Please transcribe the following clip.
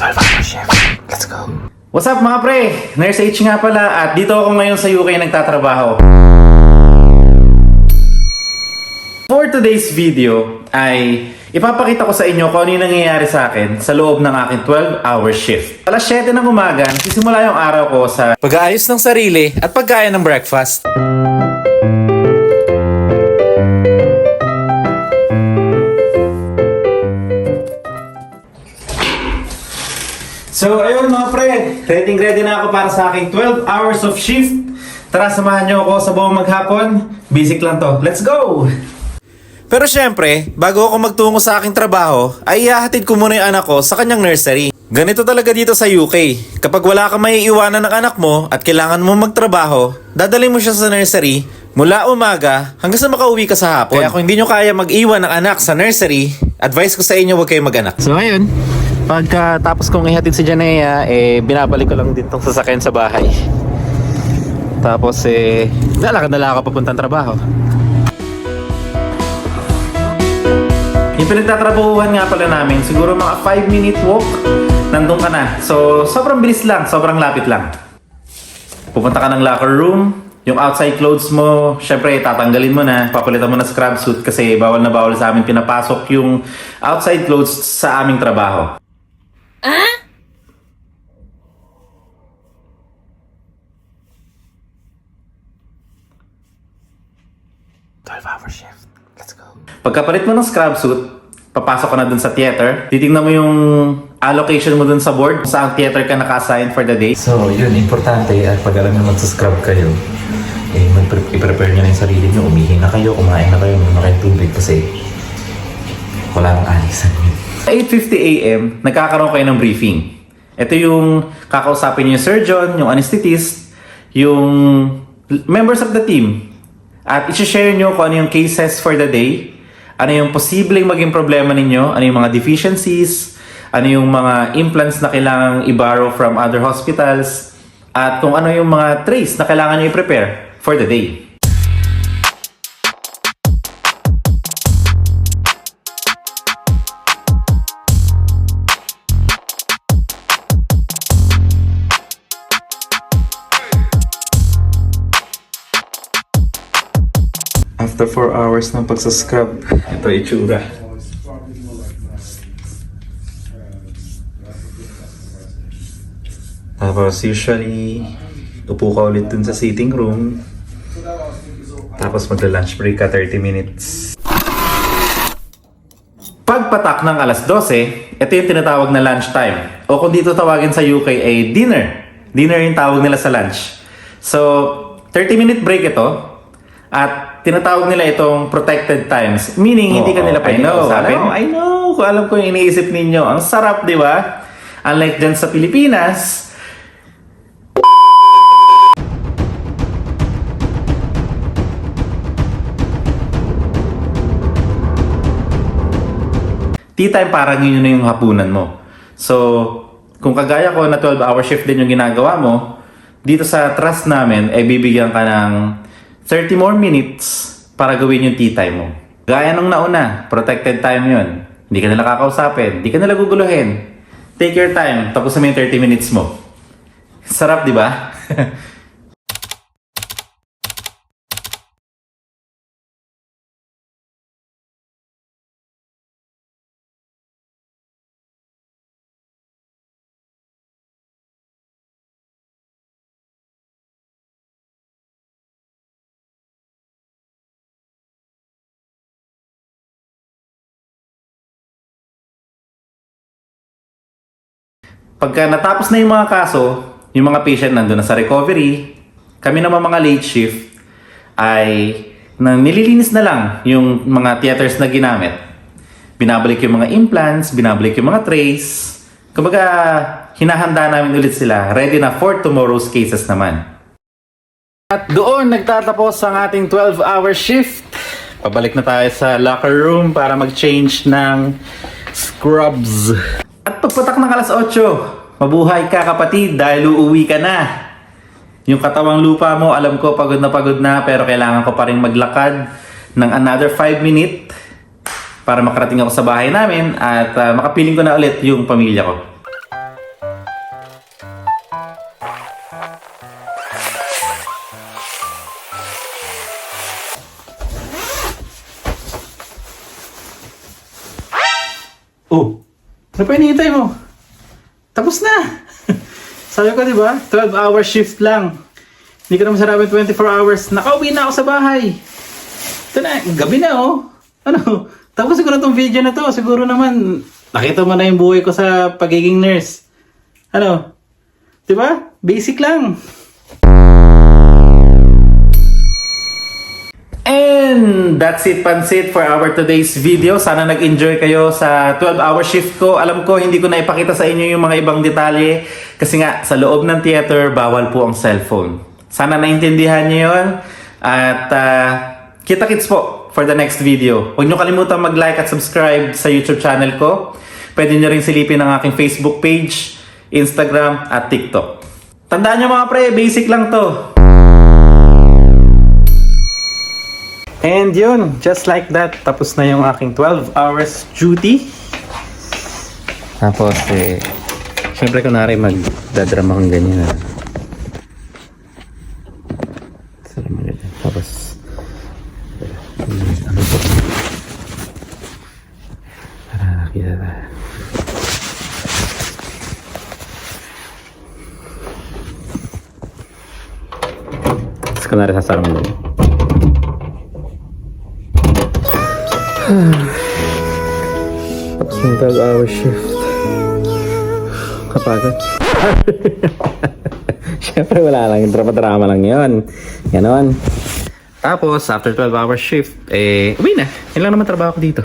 12-hour shift. Let's go. What's up mga pre? Nurse H nga pala at dito ako ngayon sa UK nagtatrabaho. For today's video ay ipapakita ko sa inyo kung ano yung nangyayari sa akin sa loob ng aking 12-hour shift. Alas 7 ng umaga, nagsisimula yung araw ko sa pag-aayos ng sarili at pagkain ng breakfast. So ayun mga pre, ready na ako para sa aking 12 hours of shift. Tara, samahan nyo ako sa buong maghapon. Basic lang to. Let's go! Pero syempre, bago ako magtungo sa aking trabaho, ay ihahatid ko muna yung anak ko sa kanyang nursery. Ganito talaga dito sa UK. Kapag wala kang maiiwanan ng anak mo at kailangan mo magtrabaho, dadalhin mo siya sa nursery mula umaga hanggang sa makauwi ka sa hapon. Kaya kung hindi nyo kaya mag-iwan ng anak sa nursery, advice ko sa inyo huwag kayong mag-anak. So ayun, pagkatapos kong ihatid si Janea, binabalik ko lang din tong sasakyan sa bahay. Tapos lalakad na lang ako papuntang trabaho. Yung pinagtatrabahuhan nga pala namin, siguro mga 5-minute walk, nandun ka na. So, sobrang bilis lang, sobrang lapit lang. Pupunta ka ng locker room, yung outside clothes mo, syempre tatanggalin mo na, papalitan mo na scrub suit kasi bawal na bawal sa amin pinapasok yung outside clothes sa aming trabaho. 12-hour shift. Let's go. Pagkapalit mo ng scrub suit, papasok ka na dun sa theater. Titingnan mo yung allocation mo dun sa board kung saan theater ka naka-assign for the day. So, yun, importante at pag alam nyo mag-scrub kayo, i-prepare nyo na yung sarili nyo, umihin na kayo, kumain na kayo, may kayong tubig kasi wala nang alisan. 8:50 AM, nagkakaroon kayo ng briefing. Ito yung kakausapin yung surgeon, yung anesthetist, yung members of the team. At i-share nyo kung ano yung cases for the day, ano yung posibleng maging problema ninyo, ano yung mga deficiencies, ano yung mga implants na kailangang i-borrow from other hospitals, at kung ano yung mga trays na kailangan nyo i-prepare for the day. After 4 hours ng pagsascrub, ito itsura. Tapos usually, upo ka ulit dun sa sitting room. Tapos magla-lunch break ka 30 minutes. Pagpatak ng alas 12, ito yung tinatawag na lunch time. O kung dito tawagin sa UK ay dinner. Dinner yung tawag nila sa lunch. So, 30-minute break ito. At tinatawag nila itong protected times. Meaning, hindi ka nila pwede kausapin. I know. Kung alam ko yung iniisip ninyo. Ang sarap, di ba? Unlike dyan sa Pilipinas, tea time parang yun na yung hapunan mo. So, kung kagaya ko na 12-hour shift din yung ginagawa mo, dito sa trust namin, ay bibigyan ka ng 30 more minutes para gawin yung tea time mo. Gaya nung nauna, protected time yun. Hindi ka nila kakausapin, hindi ka nila guguluhin. Take your time, tapos mo yung 30 minutes mo. Sarap, di ba? Pagka natapos na yung mga kaso, yung mga patient nandun na sa recovery, kami naman mga late shift ay nililinis na lang yung mga theaters na ginamit. Binabalik yung mga implants, binabalik yung mga trays. Kumbaga, hinahanda namin ulit sila, ready na for tomorrow's cases naman. At doon nagtatapos ang ating 12-hour shift. Pabalik na tayo sa locker room para mag-change ng scrubs. At pagpatak ng alas 8, mabuhay ka kapatid dahil uuwi ka na. Yung katawang lupa mo, alam ko pagod na pero kailangan ko pa rin maglakad ng another 5 minutes para makarating ako sa bahay namin at makapiling ko na ulit yung pamilya ko. Ano pa hinihintay mo? Tapos na! Sabi ko, di ba? 12-hour shift lang. Hindi ko naman sarapin 24 hours. Nakauwi na ako sa bahay. Ito na, gabi na oh. Ano? Tapos siguro itong video na to. Siguro naman, nakita mo na yung buhay ko sa pagiging nurse. Ano? Di ba? Basic lang. And that's it, Pansit, for our today's video. Sana nag-enjoy kayo sa 12-hour shift ko. Alam ko, hindi ko na ipakita sa inyo yung mga ibang detalye. Kasi nga, sa loob ng theater, bawal po ang cellphone. Sana naintindihan nyo yun. At kita-kits po for the next video. Huwag nyo kalimutan mag-like at subscribe sa YouTube channel ko. Pwede nyo rin silipin ang aking Facebook page, Instagram, at TikTok. Tandaan nyo mga pre, basic lang to. And yun, just like that, tapos na yung aking 12 hours duty. Tapos syempre kunwari magdadrama kong ganyan. Tapos, ano po? Para nakita na. Tapos kunwari sasarang mo. Tapos yung 12-hour shift. Kapagod. Siyempre wala lang, drama-drama lang yun. Ganon. Tapos, after 12-hour shift, uwi na. Yun lang naman trabaho ko dito.